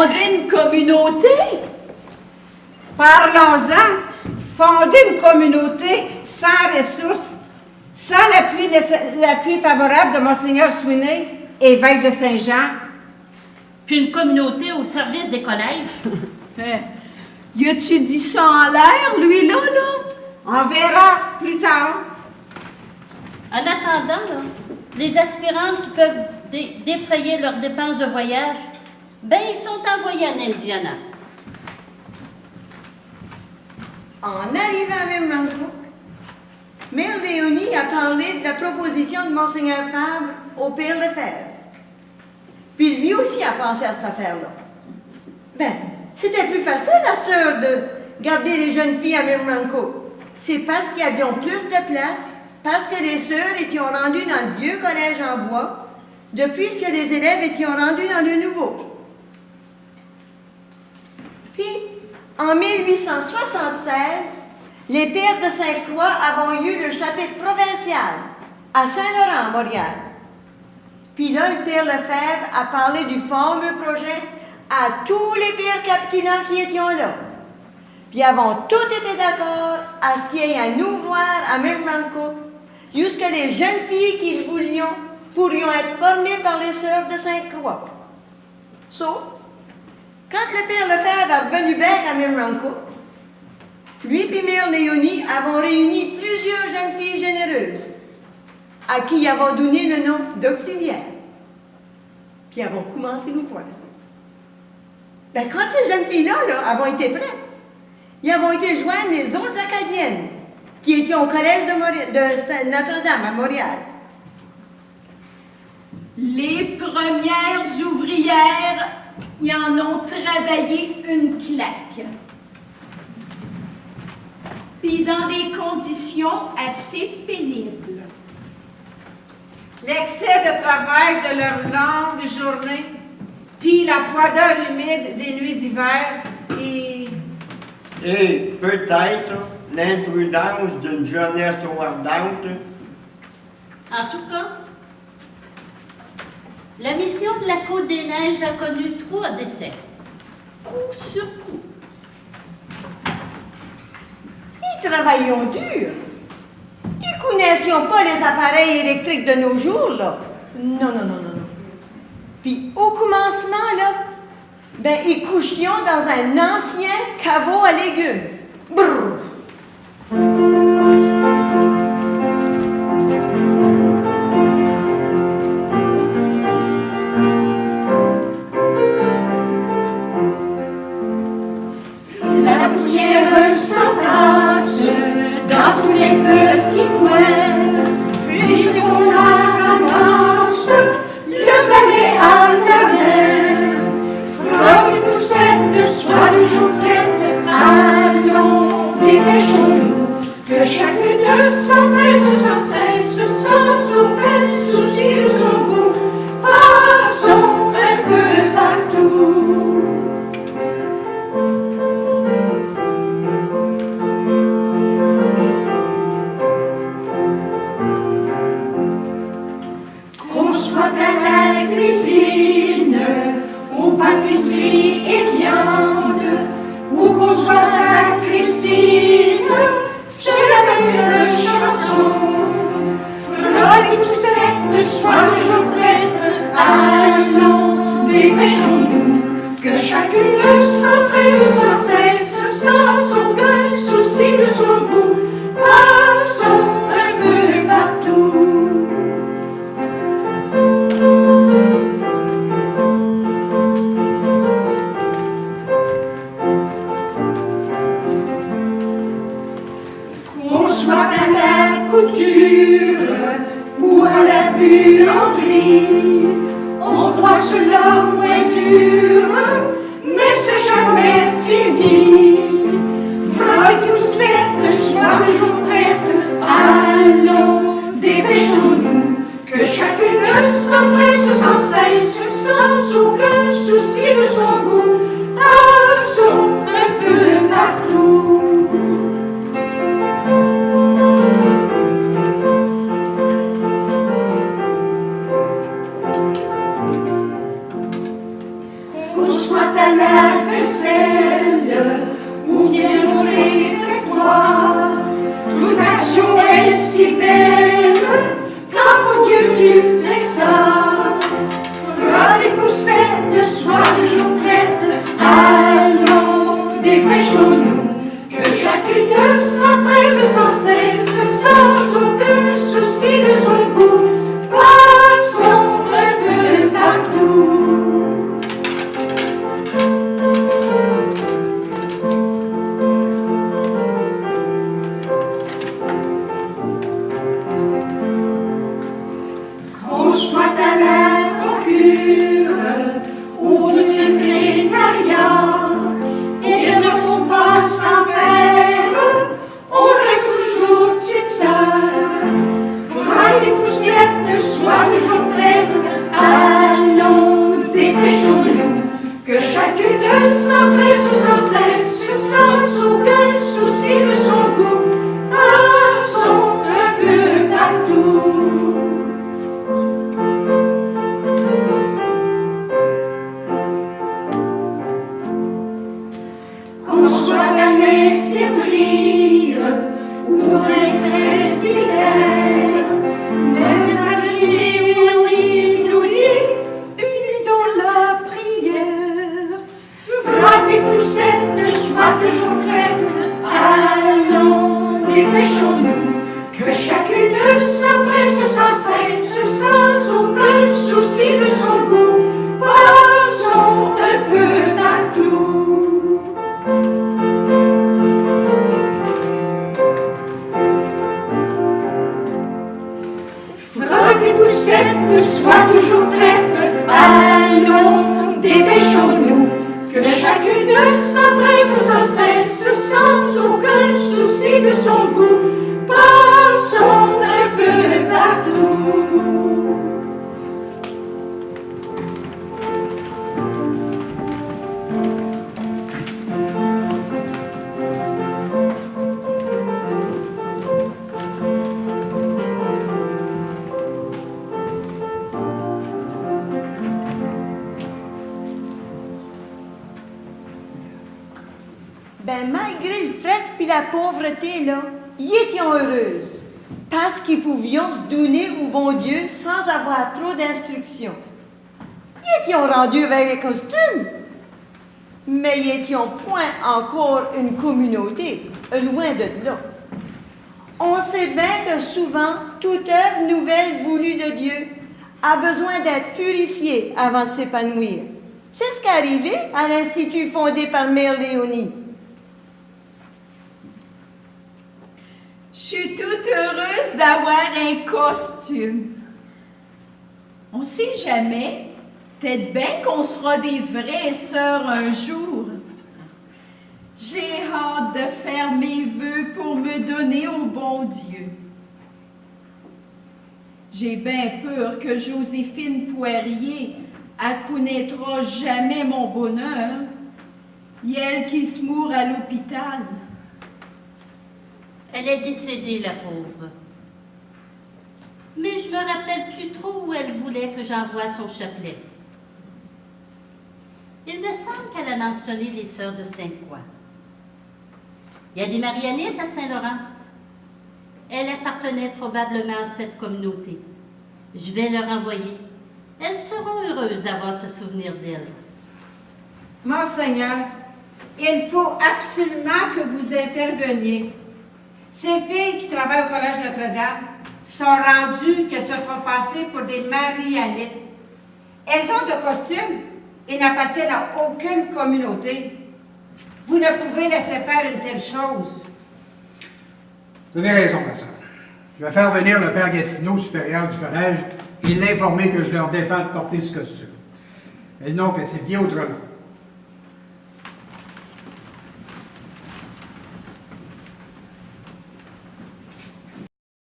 fonder une communauté? Parlons-en. Fonder une communauté sans ressources, sans l'appui favorable de Monseigneur Sweeney, évêque de Saint-Jean. Puis une communauté au service des collèges. Y a-tu dit ça en l'air, lui, là? On verra plus tard. En attendant, là, les aspirantes qui peuvent défrayer leurs dépenses de voyage, ben ils sont envoyés en Indiana. En arrivant à Memramcook, Mère Léonie a parlé de la proposition de Monseigneur Fabre au Père Lefebvre. Puis lui aussi a pensé à cette affaire-là. Ben, c'était plus facile à cette heure de garder les jeunes filles à Memramcook. C'est parce qu'il y avait plus de place, parce que les sœurs étaient rendues dans le vieux collège en bois, depuis que les élèves étaient rendus dans le nouveau. Puis, en 1876, les Pères de Sainte-Croix avons eu le chapitre provincial à Saint-Laurent, Montréal. Puis là, le Père Lefebvre a parlé du fameux projet à tous les pères capitulants qui étaient là. Puis avons tous été d'accord à ce qu'il y ait un ouvroir à Memramcook, jusqu'à les jeunes filles qui le voulions pourrions être formées par les sœurs de Sainte-Croix. Quand le Père Lefebvre est revenu back à Memramcook, lui et Mère Léonie avons réuni plusieurs jeunes filles généreuses, à qui avons donné le nom d'auxiliaires. Puis avons commencé l'ouvrage. Ben, quand ces jeunes filles-là avons été prêtes, ils avons été joindre les autres Acadiennes qui étaient au collège de Notre-Dame à Montréal. Les premières ouvrières y en ont travaillé une claque. Puis dans des conditions assez pénibles. L'excès de travail de leurs longues journées, puis la froideur humide des nuits d'hiver, et peut-être l'imprudence d'une jeunesse trop ardente. En tout cas, la mission de la Côte des Neiges a connu 3 décès, coup sur coup. Ils travaillons dur. Ils connaissions pas les appareils électriques de nos jours, là. Non. Puis au commencement, là, ben, ils couchions dans un ancien caveau à légumes. Brrr. La poussière s'entasse dans tous les petits coins. Puis on la ramasse, le balai à la main. Frotte et poussette de soie de chouquette, allons, dépêchons-nous, que chacune s'empresse sans cesse, sans aucun souci de son goût. Passons un peu partout. Qu'on soit à la cuisine, aux pâtisseries et viandes, ou qu'on soit à Christine, c'est la même chanson. Frotte et poussette de soie de journette, allons, dépêchons-nous, que chacune s'empresse sans cesse, sans aucun souci de son goût. Passons un peu partout. Qu'on soit à la couture ou à la buanderie, on croit cela moins dur, mais c'est jamais fini. Frotte poussette, soir de jour prête, allons, dépêchons-nous, que chacune s'empresse sans cesse, sans aucun souci de son goût. Passons un peu partout. Qu'on soit à soit toujours prête. Allons, dépêchons-nous, que chacune s'empresse sans cesse, sans aucun souci de son goût. Passons un peu partout. Qu'on soit à l'infirmerie ou dans les prestataires, même malgré nous lit, unis dans la prière. Froid et poussette, sois toujours prête. Allons, dépêchons-nous, que chacune s'empresse sans cesse, sans aucun souci de son goût. Passons un peu partout. Froid et poussette, sois toujours prête. Allons, dépêchons-nous, que chacune s'empresse sans cesse, sans aucun souci de son goût. Passons un peu partout. Ben, malgré le fret puis la pauvreté, là, y étions heureuses, parce qu'ils pouvions se donner au bon Dieu sans avoir trop d'instructions. Y étions rendus avec un costume, mais y étions point encore une communauté, loin de là. On sait bien que souvent, toute œuvre nouvelle voulue de Dieu a besoin d'être purifiée avant de s'épanouir. C'est ce qui est arrivé à l'Institut fondé par Mère Léonie. Je suis toute heureuse d'avoir un costume. On sait jamais, peut-être bien qu'on sera des vraies sœurs un jour. J'ai hâte de faire mes vœux pour me donner au bon Dieu. J'ai bien peur que Joséphine Poirier connaîtra jamais mon bonheur, et elle qui se mourra à l'hôpital. Elle est décédée, la pauvre. Mais je me rappelle plus trop où elle voulait que j'envoie son chapelet. Il me semble qu'elle a mentionné les sœurs de Sainte-Croix. Il y a des Marianites à Saint-Laurent. Elle appartenait probablement à cette communauté. Je vais leur envoyer. Elles seront heureuses d'avoir ce souvenir d'elle. Monseigneur, il faut absolument que vous interveniez. Ces filles qui travaillent au Collège Notre-Dame sont rendues que se font passer pour des Marianites. Elles ont de costumes et n'appartiennent à aucune communauté. Vous ne pouvez laisser faire une telle chose. Vous avez raison, ma soeur. Je vais faire venir le père Gastineau, supérieur du collège, et l'informer que je leur défends de porter ce costume. Elles n'ont que c'est bien autrement.